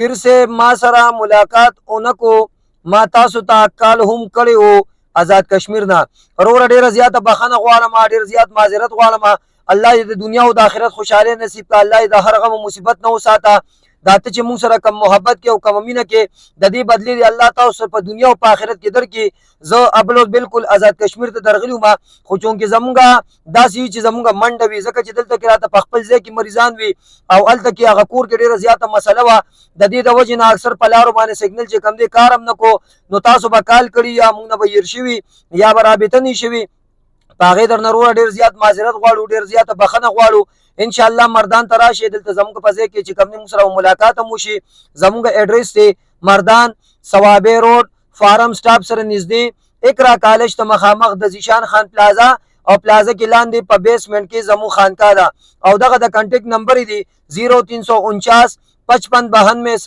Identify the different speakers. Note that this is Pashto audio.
Speaker 1: फिर से ما سره ملاقات اونکو ما تاسو ته کال هم کړی وو آزاد کشمیر نه. ورور ډیر زیاته بخنه غواړم، ډیر زیات معذرت غواړم. الله دې د دنیا او د آخرت خوشاله نصیب کړه. الله دې د هر غم او مصیبت نه وساته. دا ته چې موږ سره کم محبت کې او کم مینه کې د دې بدلی دی الله تاسو په دنیا او په آخرت کې درکې. زه ابلو بالکل آزاد کشمیر ته درغلی ما، خو چونکې زمونږه داسې چې زمونږه منډه وي، ځکه چې دلته کې راته په خپل ځای کې مریضان وي او هلته کې هغه کور کې ډیره زیاته مسله وه. د دې د وجې نه اکثر په لارو باندې سیګنل چې کم دی کار هم نه کو، نو تاسو به کال کړي یا موږ نه به هیر شوي یا به رابطه نه شوي. په هغې درنه وروره ډېر زیات معذرت غواړو، ډېر زیاته بخښنه غواړو. انشاءالله مردان ته راشئ، دلته زموږ په ځای کې چې کوم دی موږ سره ملاقات هم وشي. زموږ ایډرس دی مردان صوابی روډ فارم سټاپ سره نږدې اقرا کالج ته مخامخ د زیشان خان پلازا او پلازا کې لاندې په بیسمنټ کې زموږ خانقاه ده. او دغه د کنټیکټ نمبر دی 0349 5592